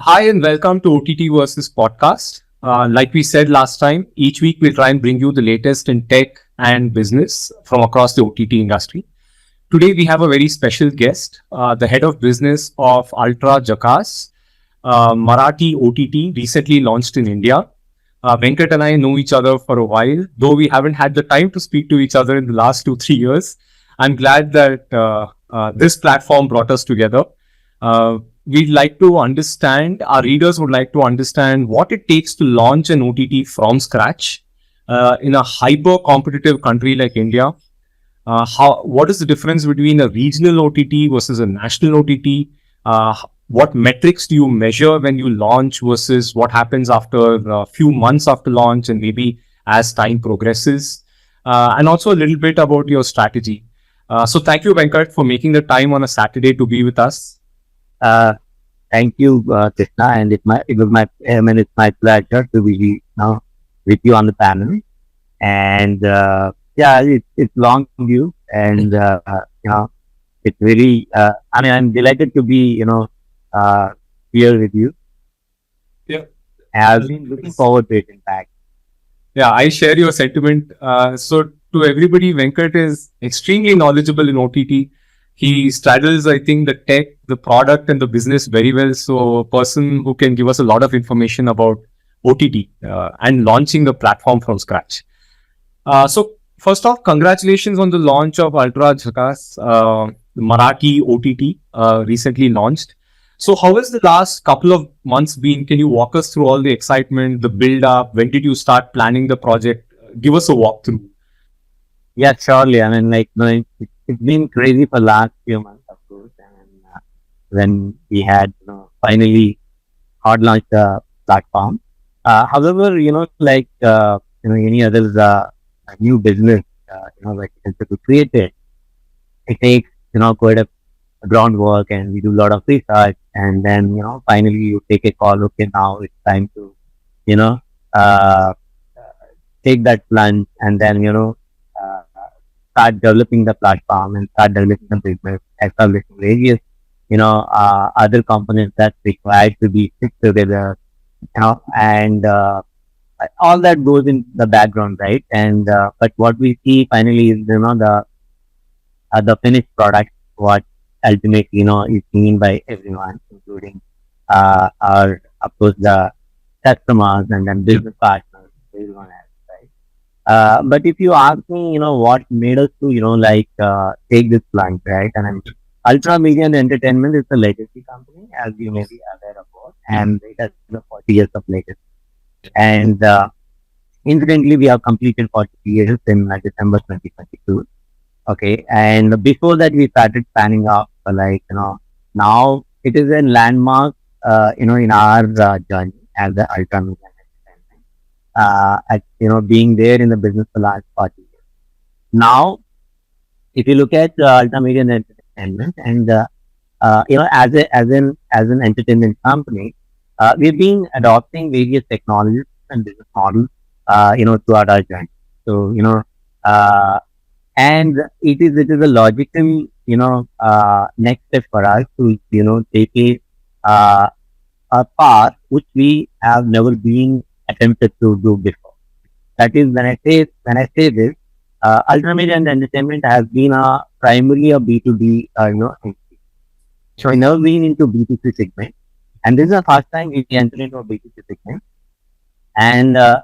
Hi and welcome to OTT versus podcast. Like we said last time, each week we'll try and bring you the latest in tech and business from across the OTT industry. Today we have a very special guest, the head of business of Ultra Jhakaas, Marathi OTT, recently launched in India. Venkat and I know each other for a while, though we haven't had the time to speak to each other in the last 2, 3 years. I'm glad that this platform brought us together. We'd like to understand, our readers would like to understand what it takes to launch an OTT from scratch in a hyper competitive country like India. What is the difference between a regional OTT versus a national OTT? What metrics do you measure when you launch versus what happens after a few months after launch and maybe as time progresses? And also a little bit about your strategy. So thank you, Venkat, for making the time on a Saturday to be with us. Uh, Thank you, Krishna, and it's my pleasure to be now with you on the panel. And yeah, it's long view, and it's really. I'm delighted to be uh, here with you. Yeah. I've been looking forward to it. In fact, Yeah, I share your sentiment. So to everybody, Venkat is extremely knowledgeable in OTT. He straddles, I think, the tech, the product, and the business very well. So a person who can give us a lot of information about OTT and launching the platform from scratch. So first off, congratulations on the launch of Ultra Jhakaas, Marathi OTT, recently launched. So how has the last couple of months been? Can you walk us through all the excitement, the build up? When did you start planning the project? Give us a walkthrough. yeah, surely. I mean, like, it's been crazy for last few months, of course, and when we had finally hard launched the platform. However, any other new business, like to create it, it takes quite a groundwork, and we do a lot of research, and then finally you take a call. Okay, now it's time to you know uh, take that plunge, and then uh, start developing the platform and start developing the business, establishing various other components that's required to be fixed together, and all that goes in the background, right? And but what we see finally is the finished product, what ultimately is seen by everyone, including our of course the customers and then business partners, everyone else, right? But if you ask me, what made us to take this plunge, right? And then Ultra Media and Entertainment is a legacy company, as you may be aware about, and it has 40 years of legacy. And incidentally, we have completed 40 years in December 2022. Okay. And before that, we started planning out, now it is a landmark, in our journey as the Ultra Media Entertainment, being there in the business for the last 40 years. Now, if you look at Ultra Media Entertainment, and as an entertainment company, we've been adopting various technologies and business models, throughout our journey. So, uh, and it is a logical, next step for us to, take uh, a path which we have never been attempted to do before. That is when I say this, Ultimate and Entertainment has been primarily a B2B, entity. So we never been into B2C segment, and this is the first time we entered into a B2C segment. And uh,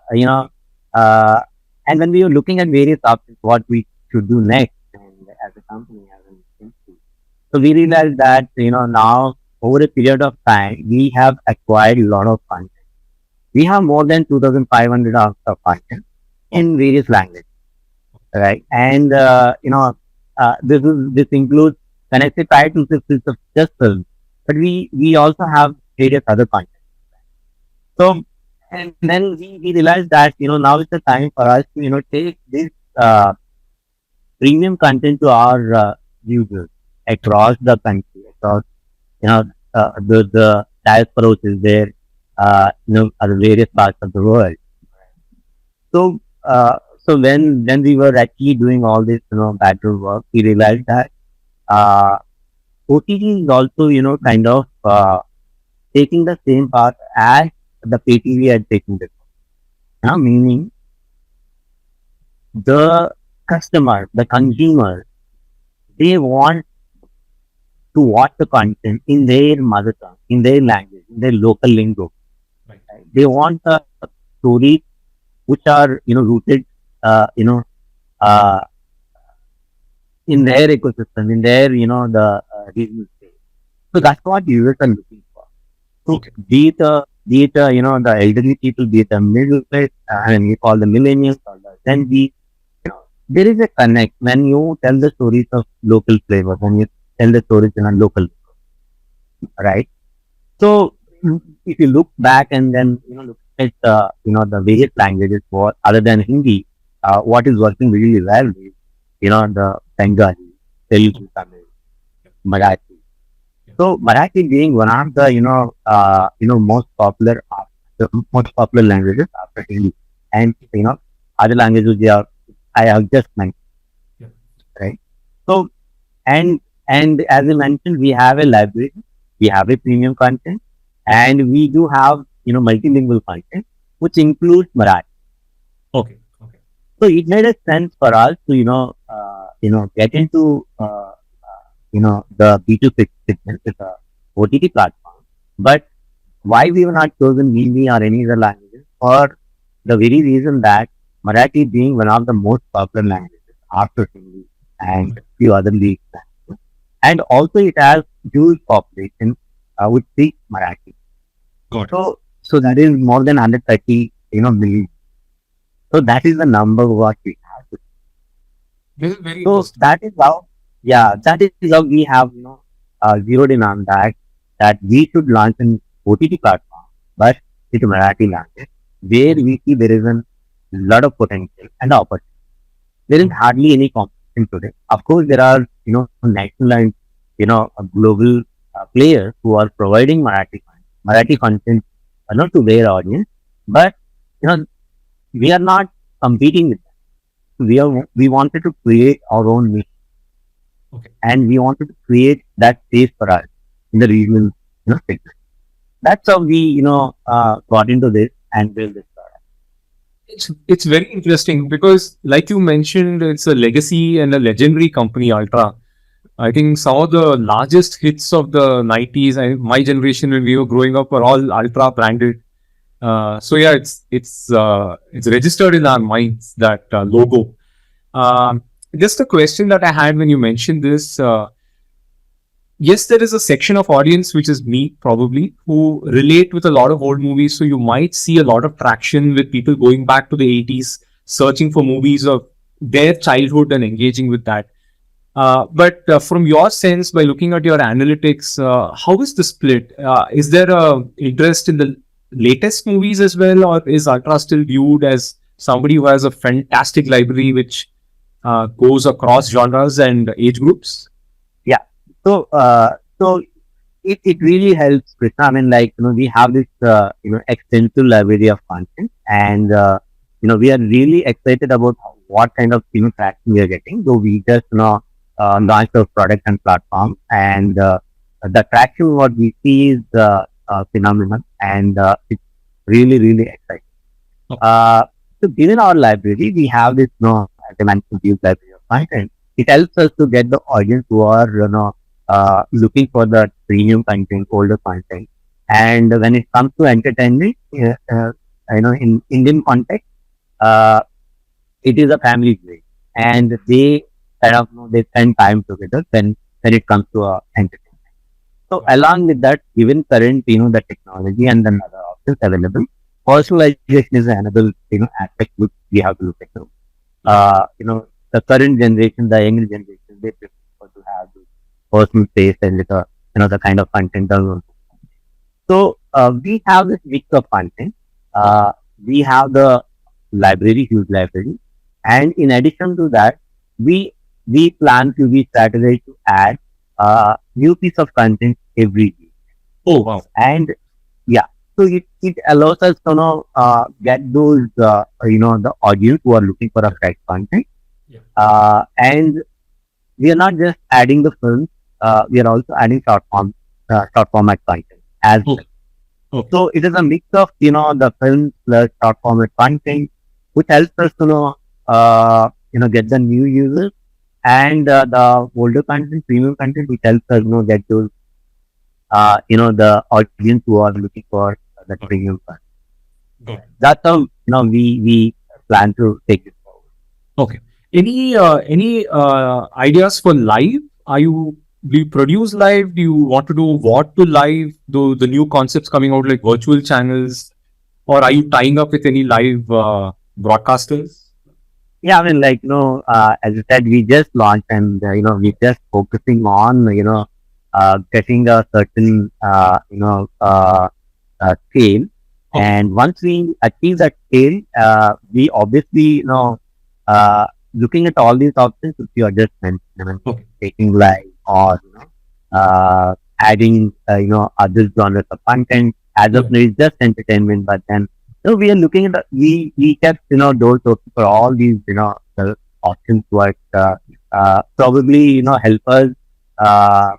and when we were looking at various options, what we should do next, and as a company, as an entity, so we realized that now over a period of time, we have acquired a lot of content. We have more than 2,500 hours of content in various languages, right? And this includes, when I say titles, it's just films, but we also have various other content. So, and then we realized that now is the time for us to take this uh, premium content to our users across the country, across the diaspora which is there, other various parts of the world. So when we were actually doing all this background work, we realized that uh, OTT is also kind of taking the same path as the pay TV had taken before. Meaning the customer, the consumer, they want to watch the content in their mother tongue, in their language, in their local lingo. Right. They want the stories which are rooted, uh, in their ecosystem, in their the regional space. So that's what users are looking for. So Okay. be it the elderly people, be it the middle class, and you call the millennials or the Gen Z, there is a connect when you tell the stories of local flavor, when you tell the stories in a local, right? So if you look back and then look at the various languages for other than Hindi, what is working really well is the Bengali, Telugu, Tamil, Marathi. So Marathi being one of the most popular languages after Hindi, and other languages I have just mentioned, Yeah. right? So and as I mentioned, we have a library, we have a premium content, and we do have multilingual content, which includes Marathi. Okay. Okay. So it made a sense for us to get into the B2C segment with the OTT platform. But why we were not chosen Hindi or any other languages? For the very reason that Marathi being one of the most popular languages after Hindi and Okay. few other leagues. And also it has huge population which speaks Marathi. Got it. So that is more than 130 million. So that is the number what we have. This is very So interesting. that is how, that is how we have zeroed in on that we should launch an OTT platform, but it's a Marathi language where we see there is a lot of potential and opportunity. There is hardly any competition today. Of course, there are national and global players who are providing Marathi content, not to their audience, but you know we are not competing with them. We wanted to create our own niche, Okay. and we wanted to create that space for us in the regional segment. That's how we got into this and built this product. It's very interesting because, like you mentioned, it's a legacy and a legendary company, Ultra. I think some of the largest hits of the 90s and my generation when we were growing up were all Ultra branded. So yeah, it's registered in our minds, that logo. Um, just a question that I had when you mentioned this. Yes, there is a section of audience, which is me probably, who relate with a lot of old movies. So you might see a lot of traction with people going back to the 80s, searching for movies of their childhood and engaging with that. But from your sense, by looking at your analytics, how is the split? Is there a interest in the latest movies as well, or is Ultra still viewed as somebody who has a fantastic library which goes across genres and age groups? Yeah. So it really helps, Krishna. I mean, we have this extensive library of content, and we are really excited about what kind of traction we are getting. So we just launched our product and platform, and the traction what we see is phenomenal, and it's really exciting. Okay. So given our library, we have this as I mentioned, huge library of content. It helps us to get the audience who are looking for the premium content, older content. And when it comes to entertainment, in Indian context, uh, it is a family play, and they they spend time together when it comes to entertainment. So along with that, given current the technology and then other options available, personalization is another aspect which we have to look at. The current generation, the younger generation, they prefer to have this personal taste and the kind of content they want. So we have this mix of content. We have the library, huge library, and in addition to that, we plan to be strategize to add new piece of content every week. Oh, wow. And yeah, so it allows us to get those the audience who are looking for a fresh content. Yeah. And we are not just adding the films, we are also adding short format content as well. Okay. So it is a mix of, the film plus short format content, which helps us get the new users, and the older content, premium content, which helps us, get those, the audience who are looking for that Okay. premium content. Got it. That's how, we plan to take it forward. Okay. Any ideas for live? Do you produce live? Do you want to do what to live? The new concepts coming out like virtual channels, or are you tying up with any live broadcasters? Yeah, I mean, like, as I said, we just launched, and, we're just focusing on, getting a certain, scale. Okay. And once we achieve that scale, we obviously, looking at all these options which you are just mentioned, I mean, Okay. taking live, or, adding, other genres of content. As Yeah. of now, it's just entertainment, but then, we are looking at, we kept, doors open for all these, options, what, probably, help us, uh,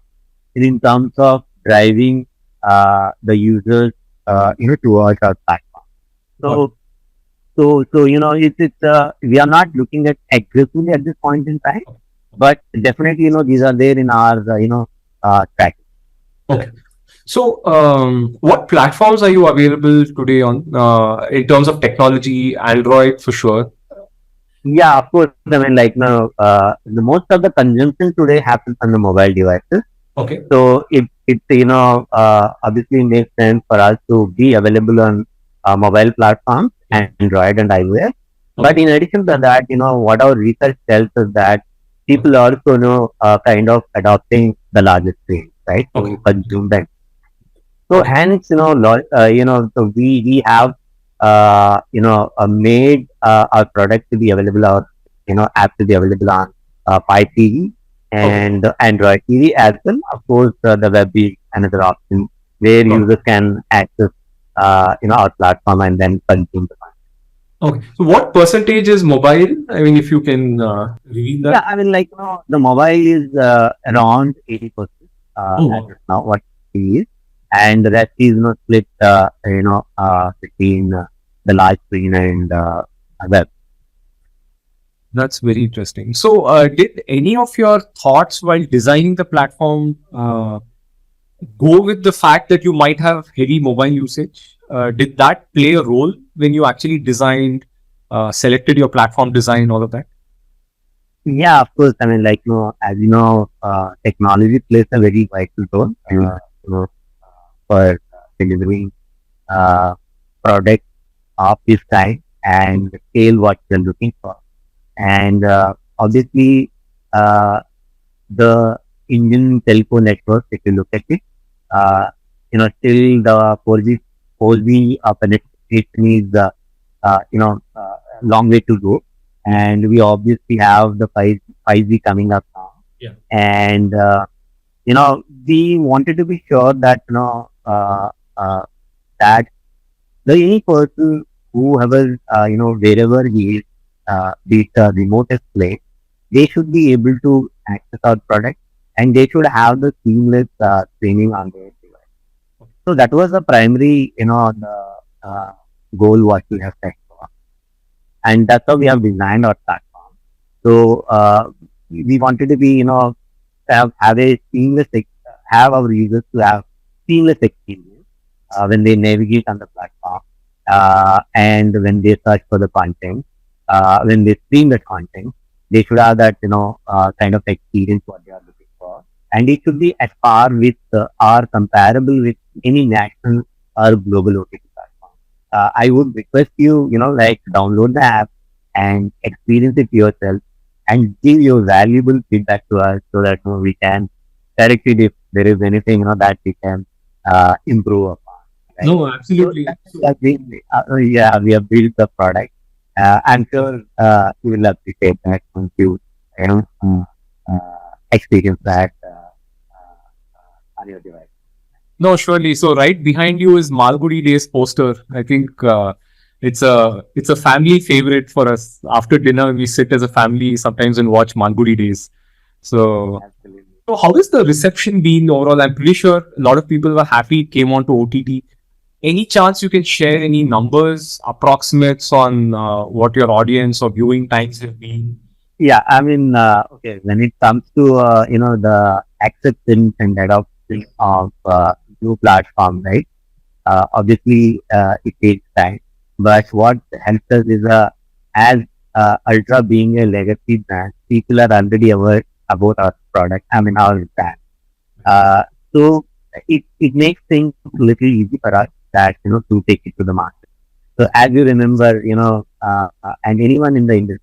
in terms of driving, the users, towards our platform. Got it. So, we are not looking at aggressively at this point in time, but definitely, these are there in our, track. Okay. So, what platforms are you available today on in terms of technology? Android for sure. Yeah, of course. I mean, like, the most of the consumption today happens on the mobile devices. Okay. So it obviously makes sense for us to be available on mobile platforms, Yeah. Android and iOS. But Okay. in addition to that, what our research tells us that Okay. people are also, kind of adopting the larger screen, right, Okay. to consume them. So Okay. hence, so we have, made our product to be available, or, app to be available on Pi TV Okay. and Android TV as well. Of course, the web is another option where Got it. users can access, our platform and then consume the content. Okay. So, what percentage is mobile? I mean, if you can reveal Yeah, that. I mean, like, the mobile is around 80% Oh, as wow. of now, what it is, and the rest is, split, between the large screen and web. That's very interesting. So, did any of your thoughts while designing the platform go with the fact that you might have heavy mobile usage? Did that play a role when you actually designed, selected your platform design, all of that? Yeah, of course. I mean, like, as you know, technology plays a very vital role, for delivering uh, product of this kind and the scale what you're looking for. And obviously, uh, the Indian telco network, if you look at it, still the 4G penetration is, long way to go. And we obviously have the 5G coming up now. Yeah. And, we wanted to be sure that, that the any person, whoever, wherever he is, be it a remotest place, they should be able to access our product, and they should have the seamless streaming on their device. So that was the primary, the goal what we have set for, and that's how we have designed our platform. So we wanted to be, have a have our users to have seamless experience when they navigate on the platform, and when they search for the content, when they stream the content, they should have that, kind of experience what they are looking for, and it should be at par with, or comparable with any national or global OTT platform. I would request you, like, download the app and experience it yourself, and give your valuable feedback to us, so that, we can correct it if there is anything, that we can improve upon. Right? No, So absolutely. that's been, yeah, we have built the product. I'm sure you will appreciate that once you, experience that on your device. No, surely. So right behind you is Malgudi Days poster. I think it's a family favorite for us. After dinner, we sit as a family sometimes and watch Malgudi Days. So, Absolutely. so how has the reception been overall? I'm pretty sure a lot of people were happy it came on to OTT. Any chance you can share any numbers, approximates on what your audience or viewing times have been? Yeah, I mean, okay, when it comes to, the acceptance and adoption of new platform, right? Obviously, it takes time. But what helps us is, as Ultra being a legacy brand, people are already aware about our product, I mean, our brand. Uh, so it makes things a little easy for us that, to take it to the market. So as you remember, and anyone in the industry,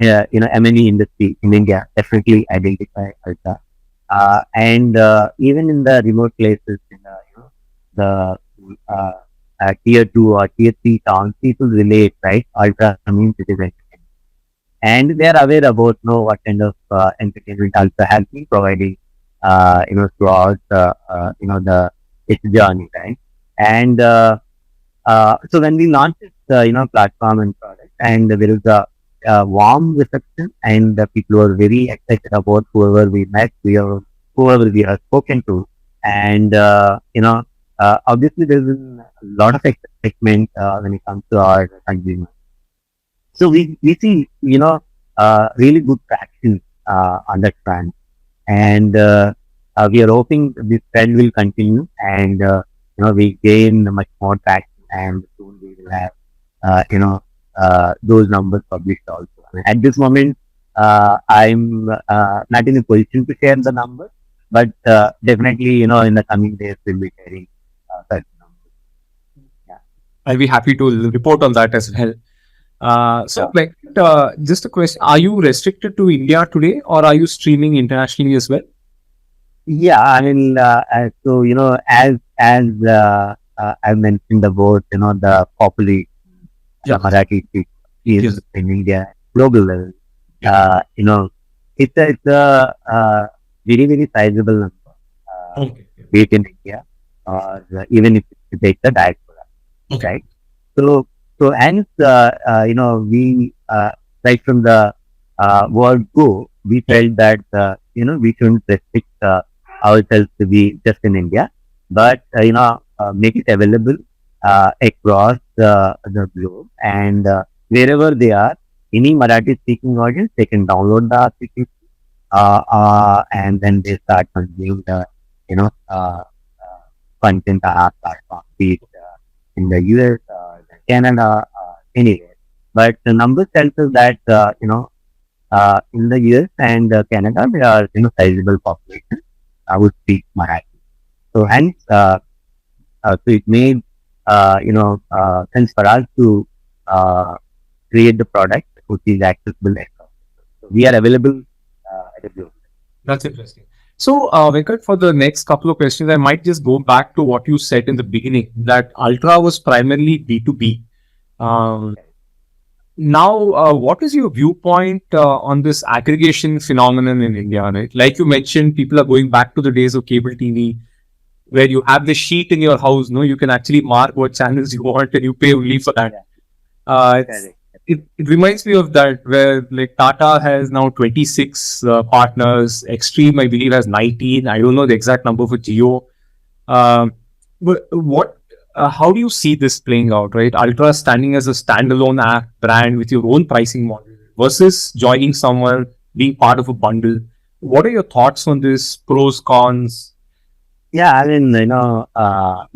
M&E industry in India definitely identify Ultra. And even in the remote places, in the, the tier two or tier three towns, people relate, right? Ultra means it is entertainment. And they are aware about, what kind of entertainment Ultra has been providing, throughout, the its journey, right? And so when we launched this, platform and product, and there is a warm reception, and the people were very excited about whoever we met, whoever we have spoken to, and obviously there's been a lot of excitement when it comes to our consumers. So we see, really good traction on that front, and we are hoping this trend will continue, and we gain much more traction, and soon we will have those numbers published also. I mean, at this moment, I'm not in a position to share the numbers, but definitely, in the coming days, we'll be sharing such numbers. Yeah. I'll be happy to report on that as well. So, Sure. like, just a question: are you restricted to India today, or are you streaming internationally as well? Yeah, I mean, so as I mentioned about the popularity Yeah. Marathi is Yes. in India global level. Yeah. It's a very very sizable number, Okay. be it in India or even if you take the diaspora, Okay. right? So hence we right from the word go, we felt that we shouldn't restrict ourselves to be just in India, but make it available across the globe, and wherever they are, any Marathi speaking audience, they can download the application, and then they start consuming the content on our platform, be it in the US, Canada, anywhere. But the numbers tells us that in the US and Canada, there are sizable population would speak Marathi. So hence, so it made sense for us to create the product which is accessible across. So we are available at a global. That's interesting. So, Venkat, for the next couple of questions, I might just go back to what you said in the beginning that Ultra was primarily B2B. Um, Now, what is your viewpoint on this aggregation phenomenon in India? Right, like you mentioned, people are going back to the days of cable TV, where you have the sheet in your house. No, you can actually mark what channels you want, and you pay only for that. Yeah, It's correct. it reminds me of that where like Tata has now 26 partners. Extreme, I believe, has 19. I don't know the exact number for Geo. Um, but what, how do you see this playing out, right? Ultra standing as a standalone app brand with your own pricing model versus joining someone, being part of a bundle. What are your thoughts on this? Pros, cons? Yeah, I mean,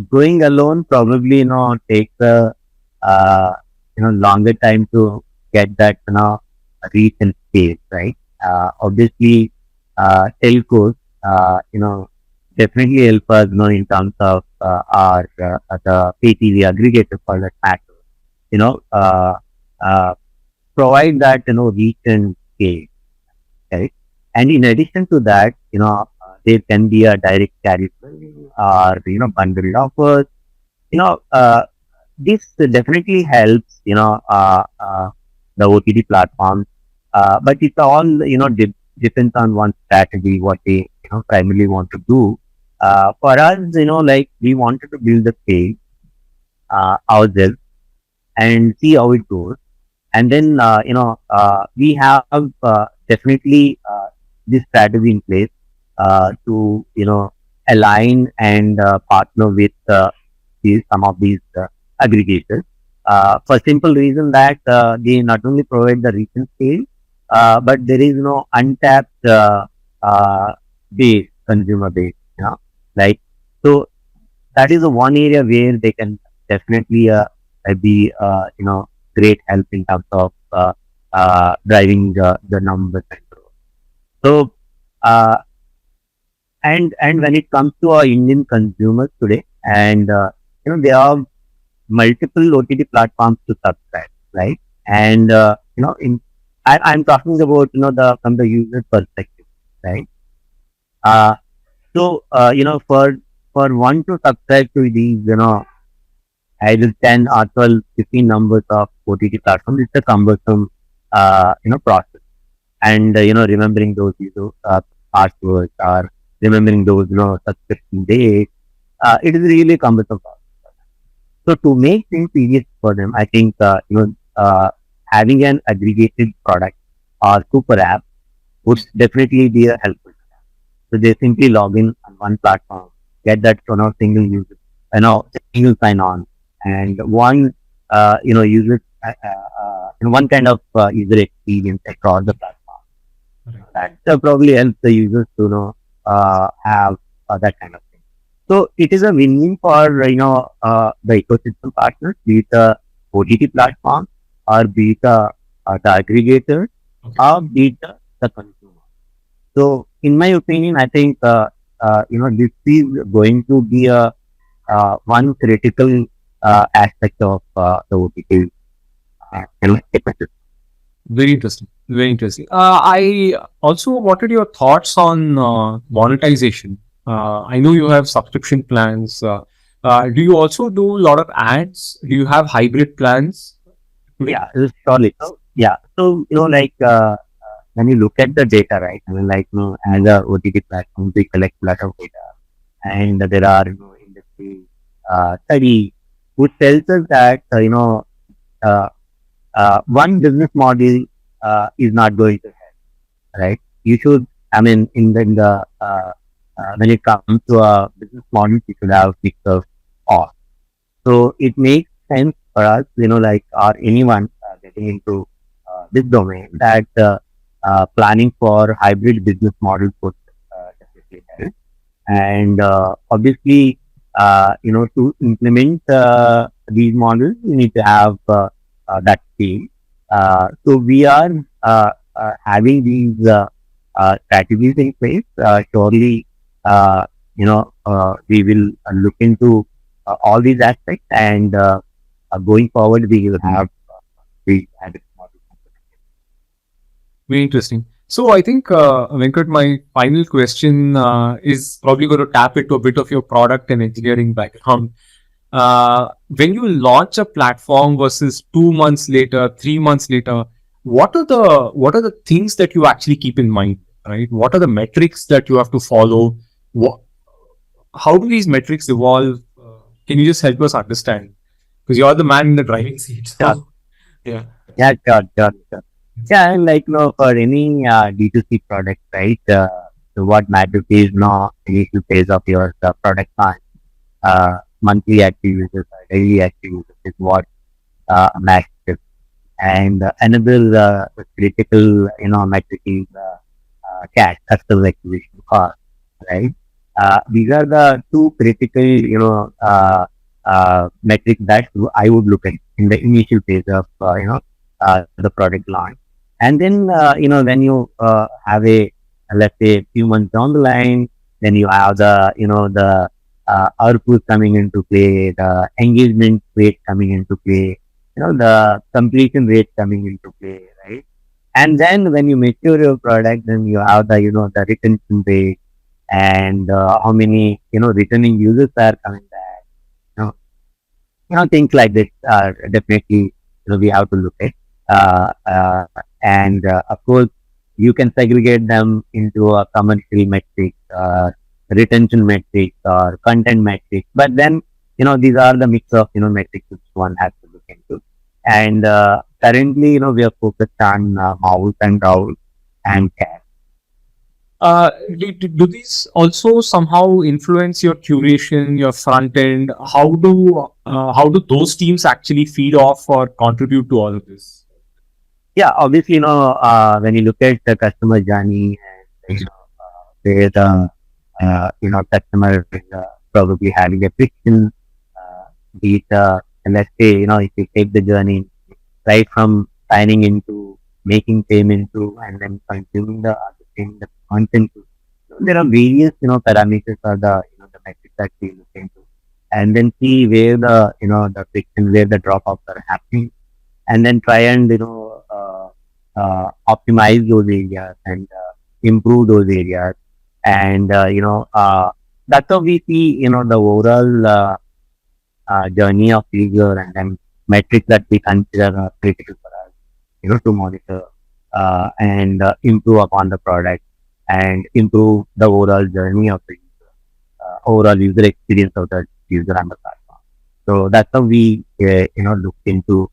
going alone probably, takes a, longer time to get that, reach and scale, right? Obviously, telcos, definitely help us, in terms of, our, the pay TV aggregator for that matter, you know, uh, uh, provide that, reach and scale, right? And in addition to that, there can be a direct tariff or bundled offers. You know, this definitely helps. The OTT platforms, but it's all depends on one strategy what they primarily want to do. For us, like we wanted to build the page ourselves and see how it goes, and then we have definitely this strategy in place to align and partner with some of these aggregators. For simple reason that they not only provide the recent scale, but there is no untapped base, consumer base. Like, so that is the one area where they can definitely be great help in terms of driving the numbers and growth. So uh, and when it comes to our Indian consumers today, and there are multiple OTT platforms to subscribe, right? And I'm talking about from the user perspective, right? Uh, for one to subscribe to these, either 10 or 12, 15 numbers of OTT platforms, it's a cumbersome, process. And, remembering those, passwords or remembering those, subscription dates, it is really cumbersome. So to make things easier for them, I think, having an aggregated product or super app would definitely be a helpful. So they simply log in on one platform, get that single user, single sign on, and one user, one kind of user experience across the platform. Right. That probably helps the users to have that kind of thing. So it is a win-win for the ecosystem partners, be it the OTT platform or be it the aggregator Okay. or be it the consumer. So, in my opinion, I think this is going to be a one critical aspect of the OTT ecosystem. Very interesting. Very interesting. I also wanted your thoughts on monetization. I know you have subscription plans. Do you also do a lot of ads? Do you have hybrid plans? Yeah, surely. So, yeah, so when you look at the data, right? I mean, as a OTT platform, we collect a lot of data, and there are industry study which tells us that uh, one business model is not going to help, right? You should, I mean, when it comes to a business model, you should have mix of all. So it makes sense for us, or anyone getting into this domain, that planning for hybrid business models would definitely help. And obviously, to implement these models, you need to have that team. So we are having these strategies in place. Surely, we will look into all these aspects, and going forward, we will have these habit models. Very interesting. So I think, Venkat, my final question is probably going to tap into a bit of your product and engineering background. When you launch a platform versus 2 months later, 3 months later, what are the things that you actually keep in mind, right? What are the metrics that you have to follow? How do these metrics evolve? Can you just help us understand? Because you're the man in the driving seat. Yeah, So, yeah. yeah, sure. Yeah, and for any D2C product, right? So what matters is initial phase of your product launch. Monthly active users or daily active users is what matters. And another critical, metric is CAC, customer acquisition cost, right? These are the two critical, metrics that I would look at in the initial phase of, the product launch. And then, when you have let's say, a few months down the line, then you have the output coming into play, the engagement rate coming into play, the completion rate coming into play, right? And then when you mature your product, then you have the retention rate, and how many, returning users are coming back, you know, things like this are definitely, we have to look at. And of course, you can segregate them into a commercial metric, retention metrics, or content metrics. But then, these are the mix of, metrics which one has to look into. And currently, we are focused on mouse and route and cash. Do these also somehow influence your curation, your front end? How do those teams actually feed off or contribute to all of this? Yeah, obviously, when you look at the customer journey and, where the, customer is probably having a friction, be it, let's say, if you take the journey right from signing into making payment to and then consuming the content to. So there are various, parameters or the, the metrics that we look into and then see where the, the friction, where the drop-offs are happening and then try and, optimize those areas and improve those areas. And, that's how we see, the overall journey of user and then metrics that we consider critical for us, to monitor and improve upon the product and improve the overall journey of the user, overall user experience of the user on the platform. So that's how we, look into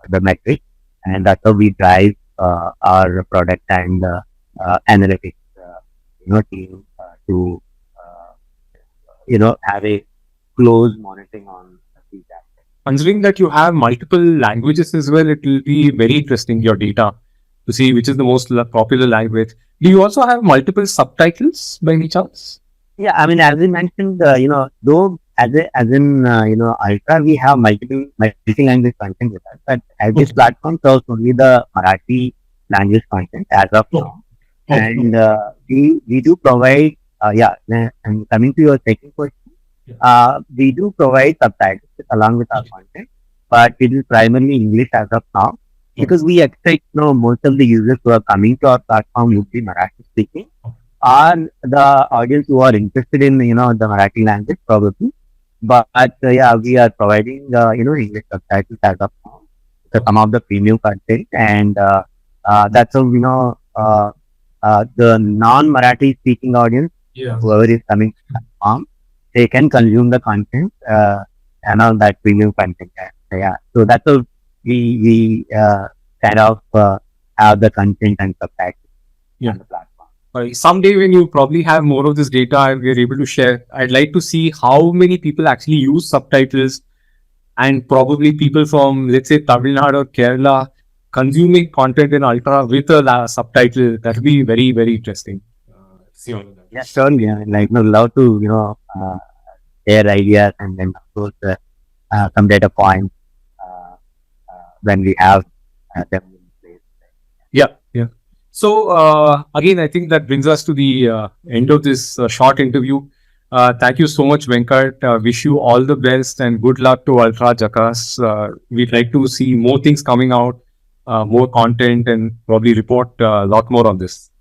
the metrics and that's how we drive our product and analytics, team to, have a close monitoring on these aspects. Considering that you have multiple languages as well, it will be very interesting your data to see which is the most popular language. Do you also have multiple subtitles by any chance? Yeah, I mean, as we mentioned, though as in Ultra, we have multi-language content with us, but as this platform serves only the Marathi language content as of now, and we do provide. And coming to your second question, we do provide subtitles along with our content, but it is primarily English as of now because we expect most of the users who are coming to our platform would be Marathi speaking are the audience who are interested in the Marathi language probably. But yeah, we are providing English subtitles as of now. So some of the premium content and that's how the non-Marathi speaking audience, whoever is coming to the platform, they can consume the content and all that premium content. Yeah, so that's how we kind of have the content and subtitles on the platform. Someday when you probably have more of this data and we're able to share, I'd like to see how many people actually use subtitles and probably people from, let's say, Tamil Nadu or Kerala consuming content in Ultra with a subtitle. That would be very, very interesting. See all of that. Yeah, certainly. I mean, love to, share ideas and then, of course, some data points when we have them in place. Yeah. So, again, I think that brings us to the end of this short interview. Thank you so much, Venkat. Wish you all the best and good luck to Ultra Jhakaas. We'd like to see more things coming out, more content, and probably report a lot more on this.